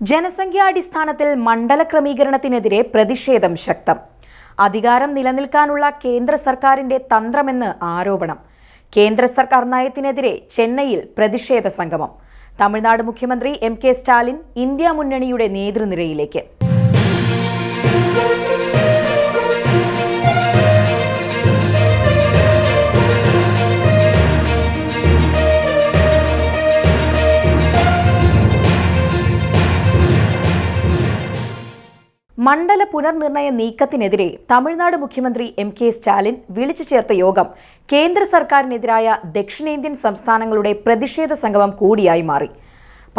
ജനസംഖ്യാടിസ്ഥാനത്തിൽ മണ്ഡല ക്രമീകരണത്തിനെതിരെ പ്രതിഷേധം ശക്തം. അധികാരം നിലനിൽക്കാനുള്ള കേന്ദ്ര സർക്കാരിന്റെ തന്ത്രമെന്ന് ആരോപണം. കേന്ദ്ര സർക്കാർ നയത്തിനെതിരെ ചെന്നൈയിൽ പ്രതിഷേധ സംഗമം. തമിഴ്നാട് മുഖ്യമന്ത്രി MK സ്റ്റാലിൻ ഇന്ത്യ മുന്നണിയുടെ നേതൃനിരയിലേക്ക്. മണ്ഡല പുനർനിർണയ നീക്കത്തിനെതിരെ തമിഴ്നാട് മുഖ്യമന്ത്രി MK സ്റ്റാലിൻ വിളിച്ചു ചേർത്ത യോഗം കേന്ദ്ര സർക്കാരിനെതിരായ ദക്ഷിണേന്ത്യൻ സംസ്ഥാനങ്ങളുടെ പ്രതിഷേധ സംഗമം കൂടിയായി മാറി.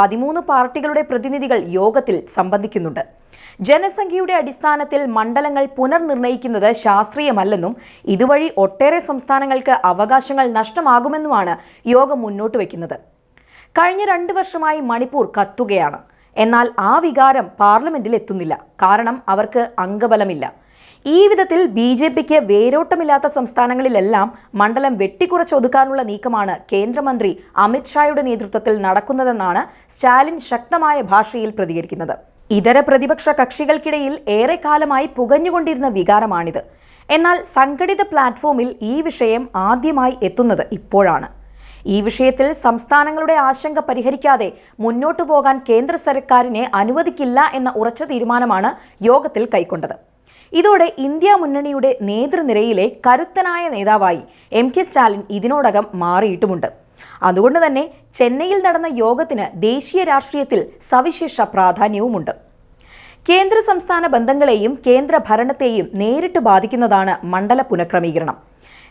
13 പാർട്ടികളുടെ പ്രതിനിധികൾ യോഗത്തിൽ സംബന്ധിക്കുന്നുണ്ട്. ജനസംഖ്യയുടെ അടിസ്ഥാനത്തിൽ മണ്ഡലങ്ങൾ പുനർനിർണയിക്കുന്നത് ശാസ്ത്രീയമല്ലെന്നും ഇതുവഴി ഒട്ടേറെ സംസ്ഥാനങ്ങൾക്ക് അവകാശങ്ങൾ നഷ്ടമാകുമെന്നുമാണ് യോഗം മുന്നോട്ട് വയ്ക്കുന്നത്. കഴിഞ്ഞ 2 വർഷമായി മണിപ്പൂർ കത്തുകയാണ്. എന്നാൽ ആ വികാരം പാർലമെന്റിൽ എത്തുന്നില്ല. കാരണം അവർക്ക് അംഗബലമില്ല. ഈ വിധത്തിൽ BJPക്ക് വേരോട്ടമില്ലാത്ത സംസ്ഥാനങ്ങളിലെല്ലാം മണ്ഡലം വെട്ടിക്കുറച്ചൊതുക്കാനുള്ള നീക്കമാണ് കേന്ദ്രമന്ത്രി അമിത്ഷായുടെ നേതൃത്വത്തിൽ നടക്കുന്നതെന്നാണ് സ്റ്റാലിൻ ശക്തമായ ഭാഷയിൽ പ്രതികരിക്കുന്നത്. ഇതര പ്രതിപക്ഷ കക്ഷികൾക്കിടയിൽ ഏറെക്കാലമായി പുകഞ്ഞുകൊണ്ടിരുന്ന വികാരമാണിത്. എന്നാൽ സംഘടിത പ്ലാറ്റ്ഫോമിൽ ഈ വിഷയം ആദ്യമായി എത്തുന്നത് ഇപ്പോഴാണ്. ഈ വിഷയത്തിൽ സംസ്ഥാനങ്ങളുടെ ആശങ്ക പരിഹരിക്കാതെ മുന്നോട്ടു പോകാൻ കേന്ദ്ര സർക്കാരിനെ അനുവദിക്കില്ല എന്ന ഉറച്ച തീരുമാനമാണ് യോഗത്തിൽ കൈക്കൊണ്ടത്. ഇതോടെ ഇന്ത്യ മുന്നണിയുടെ നേതൃനിരയിലെ കരുത്തനായ നേതാവായി MK സ്റ്റാലിൻ ഇതിനോടകം മാറിയിട്ടുമുണ്ട്. അതുകൊണ്ട് തന്നെ ചെന്നൈയിൽ നടന്ന യോഗത്തിന് ദേശീയ രാഷ്ട്രീയത്തിൽ സവിശേഷ പ്രാധാന്യവുമുണ്ട്. കേന്ദ്ര സംസ്ഥാന ബന്ധങ്ങളെയും കേന്ദ്ര ഭരണത്തെയും നേരിട്ട് ബാധിക്കുന്നതാണ് മണ്ഡല പുനഃക്രമീകരണം.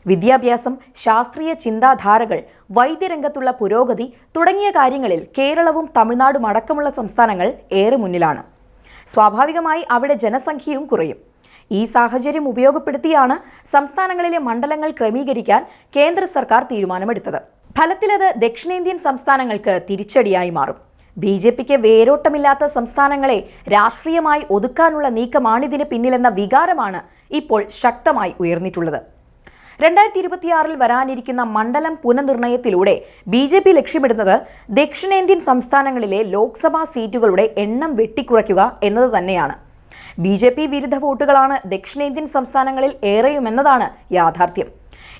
വിദ്യാഭ്യാസം, ശാസ്ത്രീയ ചിന്താധാരകൾ, വൈദ്യരംഗത്തുള്ള പുരോഗതി തുടങ്ങിയ കാര്യങ്ങളിൽ കേരളവും തമിഴ്നാടും അടക്കമുള്ള സംസ്ഥാനങ്ങൾ ഏറെ മുന്നിലാണ്. സ്വാഭാവികമായി അവിടെ ജനസംഖ്യയും കുറയും. ഈ സാഹചര്യം ഉപയോഗപ്പെടുത്തിയാണ് സംസ്ഥാനങ്ങളിലെ മണ്ഡലങ്ങൾ ക്രമീകരിക്കാൻ കേന്ദ്ര സർക്കാർ തീരുമാനമെടുത്തത്. ഫലത്തിലത് ദക്ഷിണേന്ത്യൻ സംസ്ഥാനങ്ങൾക്ക് തിരിച്ചടിയായി മാറും. BJPക്ക് വേരോട്ടമില്ലാത്ത സംസ്ഥാനങ്ങളെ രാഷ്ട്രീയമായി ഒതുക്കാനുള്ള നീക്കമാണിതിന് പിന്നിലെന്ന വികാരമാണ് ഇപ്പോൾ ശക്തമായി ഉയർന്നിട്ടുള്ളത്. 2026 വരാനിരിക്കുന്ന മണ്ഡലം പുനർനിർണയത്തിലൂടെ BJP ലക്ഷ്യമിടുന്നത് ദക്ഷിണേന്ത്യൻ സംസ്ഥാനങ്ങളിലെ ലോക്സഭാ സീറ്റുകളുടെ എണ്ണം വെട്ടിക്കുറയ്ക്കുക എന്നത് തന്നെയാണ്. BJP വിരുദ്ധ വോട്ടുകളാണ് ദക്ഷിണേന്ത്യൻ സംസ്ഥാനങ്ങളിൽ ഏറെയുമെന്നതാണ് യാഥാർത്ഥ്യം.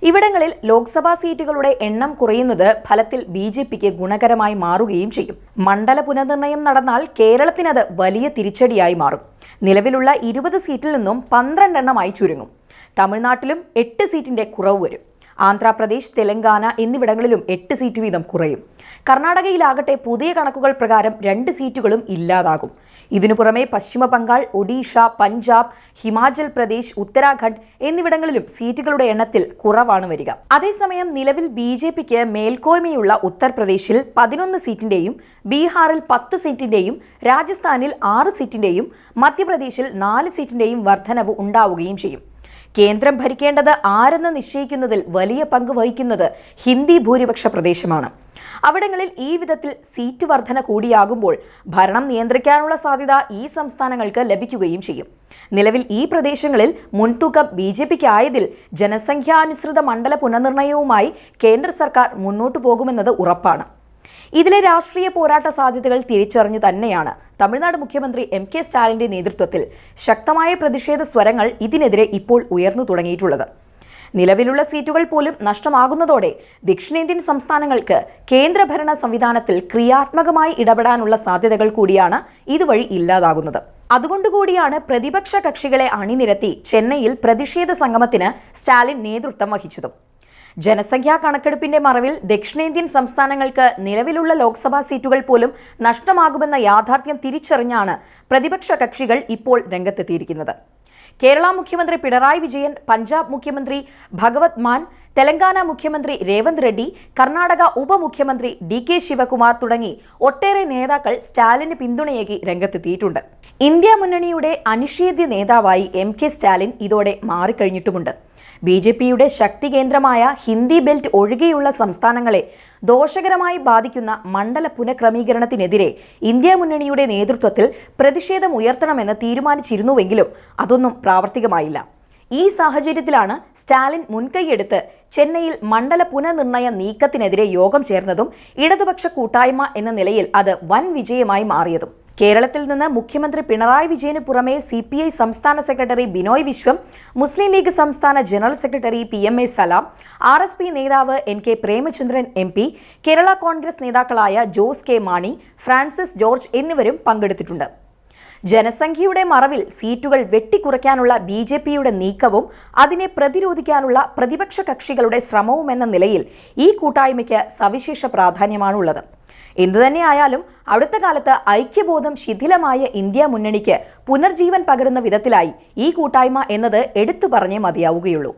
ഇവിടങ്ങളിൽ ലോക്സഭാ സീറ്റുകളുടെ എണ്ണം കുറയുന്നത് ഫലത്തിൽ BJPക്ക് ഗുണകരമായി മാറുകയും ചെയ്യും. മണ്ഡല പുനർനിർണയം നടന്നാൽ കേരളത്തിനത് വലിയ തിരിച്ചടിയായി മാറും. നിലവിലുള്ള 20 സീറ്റിൽ നിന്നും 12 എണ്ണമായി ചുരുങ്ങും. തമിഴ്നാട്ടിലും 8 സീറ്റിന്റെ കുറവ് വരും. ആന്ധ്രാപ്രദേശ്, തെലങ്കാന എന്നിവിടങ്ങളിലും 8 സീറ്റ് വീതം കുറയും. കർണാടകയിലാകട്ടെ പുതിയ കണക്കുകൾ പ്രകാരം 2 സീറ്റുകളും ഇല്ലാതാകും. ഇതിനു പുറമെ പശ്ചിമ ബംഗാൾ, ഒഡീഷ, പഞ്ചാബ്, ഹിമാചൽ പ്രദേശ്, ഉത്തരാഖണ്ഡ് എന്നിവിടങ്ങളിലും സീറ്റുകളുടെ എണ്ണത്തിൽ കുറവാണ് വരിക. അതേസമയം നിലവിൽ BJPക്ക് മേൽക്കോയ്മയുള്ള ഉത്തർപ്രദേശിൽ 11 സീറ്റിന്റെയും ബീഹാറിൽ 10 സീറ്റിന്റെയും രാജസ്ഥാനിൽ 6 സീറ്റിന്റെയും മധ്യപ്രദേശിൽ 4 സീറ്റിന്റെയും വർധനവ് ഉണ്ടാവുകയും ചെയ്യും. കേന്ദ്രം ഭരിക്കേണ്ടത് ആരെന്ന് നിശ്ചയിക്കുന്നതിൽ വലിയ പങ്ക് വഹിക്കുന്നത് ഹിന്ദി ഭൂരിപക്ഷ പ്രദേശമാണ്. അവിടങ്ങളിൽ ഈ വിധത്തിൽ സീറ്റ് വർധന കൂടിയാകുമ്പോൾ ഭരണം നിയന്ത്രിക്കാനുള്ള സാധ്യത ഈ സംസ്ഥാനങ്ങൾക്ക് ലഭിക്കുകയും ചെയ്യും. നിലവിൽ ഈ പ്രദേശങ്ങളിൽ മുൻതൂക്കം BJPക്ക് ആയതിൽ ജനസംഖ്യാനുസൃത മണ്ഡല പുനർനിർണയവുമായി കേന്ദ്ര സർക്കാർ മുന്നോട്ടു പോകുമെന്നത് ഉറപ്പാണ്. ഇതിലെ രാഷ്ട്രീയ പോരാട്ട സാധ്യതകൾ തിരിച്ചറിഞ്ഞു തന്നെയാണ് തമിഴ്നാട് മുഖ്യമന്ത്രി MK സ്റ്റാലിന്റെ നേതൃത്വത്തിൽ ശക്തമായ പ്രതിഷേധ സ്വരങ്ങൾ ഇതിനെതിരെ ഇപ്പോൾ ഉയർന്നു തുടങ്ങിയിട്ടുള്ളത്. നിലവിലുള്ള സീറ്റുകൾ പോലും നഷ്ടമാകുന്നതോടെ ദക്ഷിണേന്ത്യൻ സംസ്ഥാനങ്ങൾക്ക് കേന്ദ്രഭരണ സംവിധാനത്തിൽ ക്രിയാത്മകമായി ഇടപെടാനുള്ള സാധ്യതകൾ കൂടിയാണ് ഇതുവഴി ഇല്ലാതാകുന്നത്. അതുകൊണ്ടുകൂടിയാണ് പ്രതിപക്ഷ കക്ഷികളെ അണിനിരത്തി ചെന്നൈയിൽ പ്രതിഷേധ സംഗമത്തിന് സ്റ്റാലിൻ നേതൃത്വം വഹിച്ചതും. ജനസംഖ്യാ കണക്കെടുപ്പിന്റെ മറവിൽ ദക്ഷിണേന്ത്യൻ സംസ്ഥാനങ്ങൾക്ക് നിലവിലുള്ള ലോക്സഭാ സീറ്റുകൾ പോലും നഷ്ടമാകുമെന്ന യാഥാർത്ഥ്യം തിരിച്ചറിഞ്ഞാണ് പ്രതിപക്ഷ കക്ഷികൾ ഇപ്പോൾ രംഗത്തെത്തിയിരിക്കുന്നത്. കേരള മുഖ്യമന്ത്രി പിണറായി വിജയൻ, പഞ്ചാബ് മുഖ്യമന്ത്രി ഭഗവത് മാൻ, തെലങ്കാന മുഖ്യമന്ത്രി രേവന്ത് റെഡ്ഡി, കർണാടക ഉപമുഖ്യമന്ത്രി DK ശിവകുമാർ തുടങ്ങി ഒട്ടേറെ നേതാക്കൾ സ്റ്റാലിന് പിന്തുണയേകി രംഗത്തെത്തിയിട്ടുണ്ട്. ഇന്ത്യ മുന്നണിയുടെ അനിഷേധ്യ നേതാവായി MK സ്റ്റാലിൻ ഇതോടെ മാറിക്കഴിഞ്ഞിട്ടുമുണ്ട്. BJPയുടെ ശക്തി കേന്ദ്രമായ ഹിന്ദി ബെൽറ്റ് ഒഴികെയുള്ള സംസ്ഥാനങ്ങളെ ദോഷകരമായി ബാധിക്കുന്ന മണ്ഡല പുനഃക്രമീകരണത്തിനെതിരെ ഇന്ത്യ മുന്നണിയുടെ നേതൃത്വത്തിൽ പ്രതിഷേധം ഉയർത്തണമെന്ന് തീരുമാനിച്ചിരുന്നുവെങ്കിലും അതൊന്നും പ്രാവർത്തികമായില്ല. ഈ സാഹചര്യത്തിലാണ് സ്റ്റാലിൻ മുൻകൈയെടുത്ത് ചെന്നൈയിൽ മണ്ഡല പുനർനിർണയ നീക്കത്തിനെതിരെ യോഗം ചേർന്നതും ഇടതുപക്ഷ കൂട്ടായ്മ എന്ന നിലയിൽ അത് വൻ വിജയമായി മാറിയതും. കേരളത്തിൽ നിന്ന് മുഖ്യമന്ത്രി പിണറായി വിജയന് പുറമെ CPI സംസ്ഥാന സെക്രട്ടറി ബിനോയ് വിശ്വം, മുസ്ലിം ലീഗ് സംസ്ഥാന ജനറൽ സെക്രട്ടറി PMA സലാം, RSP നേതാവ് NK പ്രേമചന്ദ്രൻ MP, കേരള കോൺഗ്രസ് നേതാക്കളായ Jose K Mani, Francis George എന്നിവരും പങ്കെടുത്തിട്ടുണ്ട്. ജനസംഖ്യയുടെ മറവിൽ സീറ്റുകൾ വെട്ടിക്കുറയ്ക്കാനുള്ള BJPയുടെ നീക്കവും അതിനെ പ്രതിരോധിക്കാനുള്ള പ്രതിപക്ഷ കക്ഷികളുടെ ശ്രമവുമെന്ന നിലയിൽ ഈ കൂട്ടായ്മയ്ക്ക് സവിശേഷ പ്രാധാന്യമാണുള്ളത്. എന്തുതന്നെയായാലും അടുത്ത കാലത്ത് ഐക്യബോധം ശിഥിലമായ ഇന്ത്യ മുന്നണിക്ക് പുനർജീവൻ പകരുന്ന വിധത്തിലായി ഈ കൂട്ടായ്മ എന്നത് എടുത്തു പറഞ്ഞേ മതിയാവുകയുള്ളൂ.